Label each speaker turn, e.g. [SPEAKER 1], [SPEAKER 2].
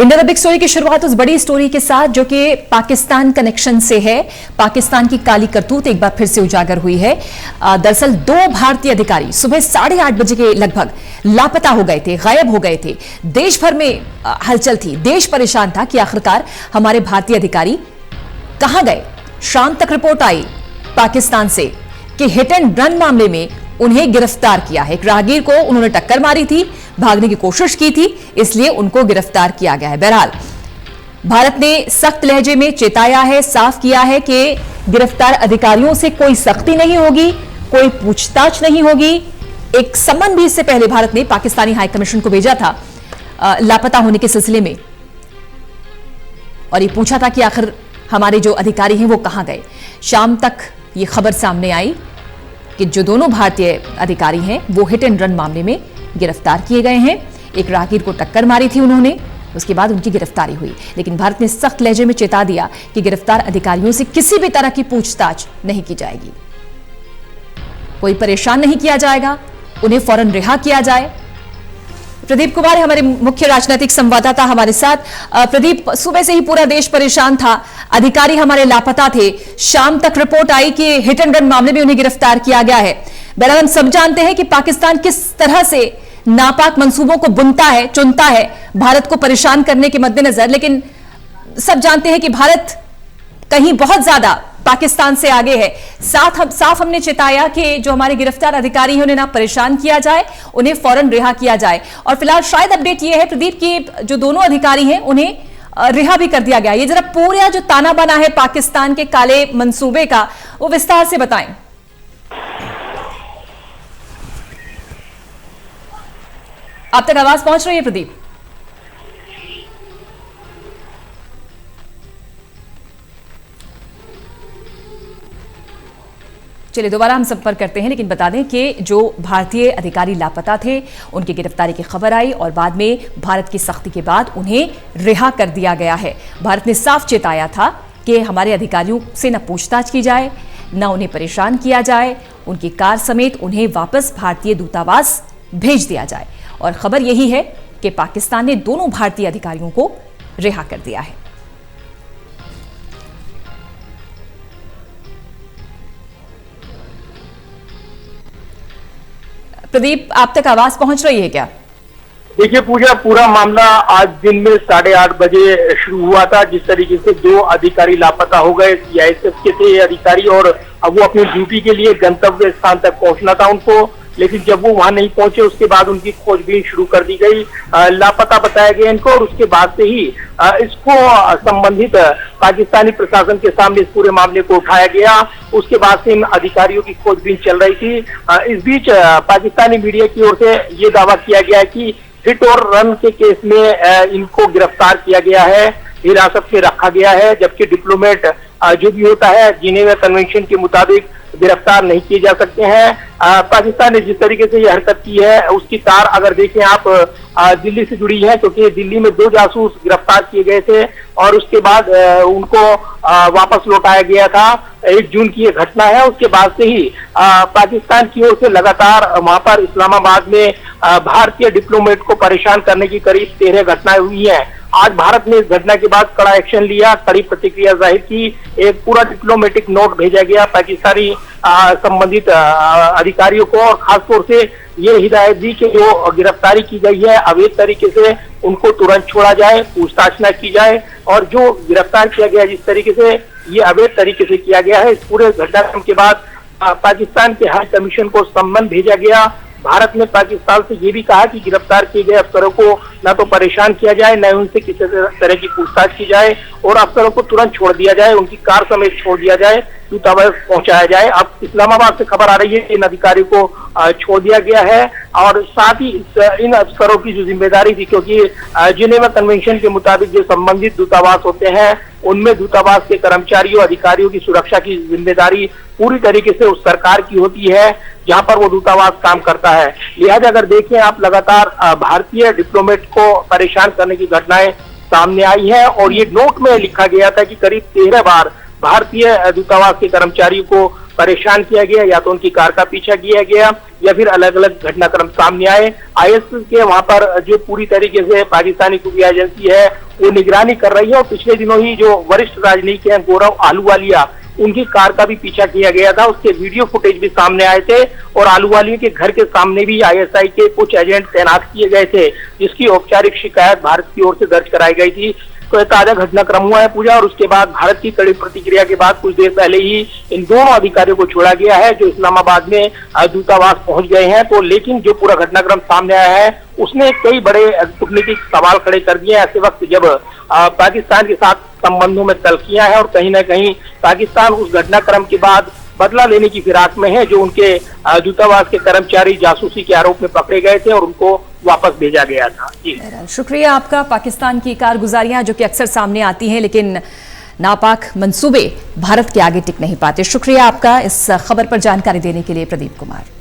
[SPEAKER 1] India the big story की शुरुआत उस बड़ी स्टोरी के साथ जो कि पाकिस्तान कनेक्शन से है। पाकिस्तान की काली करतूत एक बार फिर से उजागर हुई है। दरअसल 2 भारतीय अधिकारी सुबह 8:30 बजे के लगभग लापता हो गए थे, गायब हो गए थे। देश भर में हलचल थी, देश परेशान था कि आखिरकार हमारे भारतीय अधिकारी कहां गए। शाम तक रिपोर्ट आई पाकिस्तान से कि हिट एंड रन मामले में उन्हें गिरफ्तार किया है। एक राहगीर को उन्होंने टक्कर मारी थी, भागने की कोशिश की थी, इसलिए उनको गिरफ्तार किया गया है। बहरहाल भारत ने सख्त लहजे में चेताया है, साफ किया है कि गिरफ्तार अधिकारियों से कोई सख्ती नहीं होगी, कोई पूछताछ नहीं होगी। एक सम्मन भी इससे पहले भारत ने पाकिस्तानी हाई कमीशन को भेजा था लापता होने के सिलसिले में, और ये पूछा था कि आखिर हमारे जो अधिकारी हैं वो कहां गए। शाम तक ये खबर सामने आई कि जो दोनों भारतीय अधिकारी हैं वो हिट एंड रन मामले में गिरफ्तार किए गए हैं। एक राहगीर को टक्कर मारी थी उन्होंने, उसके बाद उनकी गिरफ्तारी हुई। लेकिन भारत ने सख्त लहजे में चेता दिया कि गिरफ्तार अधिकारियों से किसी भी तरह की पूछताछ नहीं की जाएगी, कोई परेशान नहीं किया जाएगा, उन्हें फौरन रिहा किया जाए। प्रदीप कुमार हमारे मुख्य राजनीतिक संवाददाता हमारे साथ। प्रदीप, सुबह से ही पूरा देश परेशान था, अधिकारी हमारे लापता थे। शाम तक रिपोर्ट आई कि हिट एंड रन मामले में उन्हें गिरफ्तार किया गया है। बहरहाल हम सब जानते हैं कि पाकिस्तान किस तरह से नापाक मंसूबों को बुनता है, चुनता है भारत को परेशान करने के मद्देनजर, लेकिन सब जानते हैं कि भारत कहीं बहुत ज्यादा पाकिस्तान से आगे है। साफ हमने चेताया कि जो हमारे गिरफ्तार अधिकारी हैं उन्हें ना परेशान किया जाए, उन्हें फौरन रिहा किया जाए। और फिलहाल शायद अपडेट यह है प्रदीप कि जो दोनों अधिकारी हैं उन्हें रिहा भी कर दिया गया। ये जरा पूरा जो ताना बाना है पाकिस्तान के काले मंसूबे का, वो विस्तार से बताएं। आप तक आवाज पहुंच रही है प्रदीप? चलिए दोबारा हम संपर्क करते हैं, लेकिन बता दें कि जो भारतीय अधिकारी लापता थे उनकी गिरफ्तारी की खबर आई और बाद में भारत की सख्ती के बाद उन्हें रिहा कर दिया गया है। भारत ने साफ चेताया था कि हमारे अधिकारियों से न पूछताछ की जाए, न उन्हें परेशान किया जाए, उनकी कार समेत उन्हें वापस भारतीय दूतावास भेज दिया जाए। और खबर यही है कि पाकिस्तान ने दोनों भारतीय अधिकारियों को रिहा कर दिया है। प्रदीप, आप तक आवाज पहुंच रही है क्या?
[SPEAKER 2] देखिए पूजा, पूरा मामला आज दिन में 8:30 बजे शुरू हुआ था। जिस तरीके से 2 अधिकारी लापता हो गए, सीआईएसएफ के थे अधिकारी, और अब वो अपनी ड्यूटी के लिए गंतव्य स्थान तक पहुंचना था उनको, लेकिन जब वो वहां नहीं पहुंचे उसके बाद उनकी खोजबीन शुरू कर दी गई। लापता बताया गया इनको, और उसके बाद से ही इसको संबंधित पाकिस्तानी प्रशासन के सामने इस पूरे मामले को उठाया गया। उसके बाद से इन अधिकारियों की खोजबीन चल रही थी। इस बीच पाकिस्तानी मीडिया की ओर से ये दावा किया गया कि हिट और रन के केस में इनको गिरफ्तार किया गया है, हिरासत में रखा गया है, जबकि डिप्लोमेट जो भी होता है जिनेवा कन्वेंशन के मुताबिक गिरफ्तार नहीं किए जा सकते हैं। पाकिस्तान ने जिस तरीके से यह हरकत की है उसकी तार अगर देखें आप दिल्ली से जुड़ी है, क्योंकि दिल्ली में 2 जासूस गिरफ्तार किए गए थे और उसके बाद उनको वापस लौटाया गया था। 1 जून की ये घटना है। उसके बाद से ही पाकिस्तान की ओर से लगातार वहां पर इस्लामाबाद में भारतीय डिप्लोमेट को परेशान करने की करीब 13 घटनाएं हुई हैं। आज भारत ने इस घटना के बाद कड़ा एक्शन लिया, कड़ी प्रतिक्रिया जाहिर की। एक पूरा डिप्लोमेटिक नोट भेजा गया पाकिस्तानी संबंधित अधिकारियों को, और खासतौर से ये हिदायत दी कि जो गिरफ्तारी की गई है अवैध तरीके से उनको तुरंत छोड़ा जाए, पूछताछ न की जाए। और जो गिरफ्तार किया गया जिस तरीके से ये अवैध तरीके से किया गया है, इस पूरे घटनाक्रम के बाद पाकिस्तान के हाई कमीशन को सम्मन भेजा गया। भारत ने पाकिस्तान से ये भी कहा कि गिरफ्तार किए गए अफसरों को न तो परेशान किया जाए, न उनसे किसी तरह की पूछताछ की जाए, और अफसरों को तुरंत छोड़ दिया जाए, उनकी कार समेत छोड़ दिया जाए, दूतावास पहुंचाया जाए। अब इस्लामाबाद से खबर आ रही है कि इन अधिकारियों को छोड़ दिया गया है, और साथ ही इन अफसरों की जो जिम्मेदारी थी, क्योंकि जिनेवा कन्वेंशन के मुताबिक जो संबंधित दूतावास होते हैं उनमें दूतावास के कर्मचारियों अधिकारियों की सुरक्षा की जिम्मेदारी पूरी तरीके से उस सरकार की होती है जहां पर वो दूतावास काम करता है। लिहाजा अगर देखें आप, लगातार भारतीय डिप्लोमेट को परेशान करने की घटनाएं सामने आई है, और ये नोट में लिखा गया था कि करीब 13 बार भारतीय दूतावास के कर्मचारियों को परेशान किया गया, या तो उनकी कार का पीछा किया गया या फिर अलग अलग घटनाक्रम सामने आए। आईएसआई के वहां पर जो पूरी तरीके से पाकिस्तानी खुफिया एजेंसी है वो निगरानी कर रही है। और पिछले दिनों ही जो वरिष्ठ राजनीतिक हैं गौरव आहलूवालिया, उनकी कार का भी पीछा किया गया था, उसके वीडियो फुटेज भी सामने आए थे और आहलूवालिया के घर के सामने भी आईएसआई के कुछ एजेंट तैनात किए गए थे, जिसकी औपचारिक शिकायत भारत की ओर से दर्ज कराई गई थी। तो यह ताजा घटनाक्रम हुआ है पूजा, और उसके बाद भारत की कड़ी प्रतिक्रिया के बाद कुछ देर पहले ही इन दोनों अधिकारियों को छोड़ा गया है, जो इस्लामाबाद में दूतावास पहुंच गए हैं। तो लेकिन जो पूरा घटनाक्रम सामने आया है उसने कई बड़े कूटनीतिक सवाल खड़े कर दिए ऐसे वक्त जब पाकिस्तान के साथ संबंधों में तल्खियां हैं और कहीं ना कहीं पाकिस्तान उस घटनाक्रम के बाद बदला लेने की फिराक में है, जो उनके दूतावास के कर्मचारी जासूसी के आरोप में पकड़े गए थे और उनको वापस भेजा गया था। जी
[SPEAKER 1] शुक्रिया आपका। पाकिस्तान की कारगुजारियां जो कि अक्सर सामने आती हैं, लेकिन नापाक मंसूबे भारत के आगे टिक नहीं पाते। शुक्रिया आपका इस खबर पर जानकारी देने के लिए प्रदीप कुमार।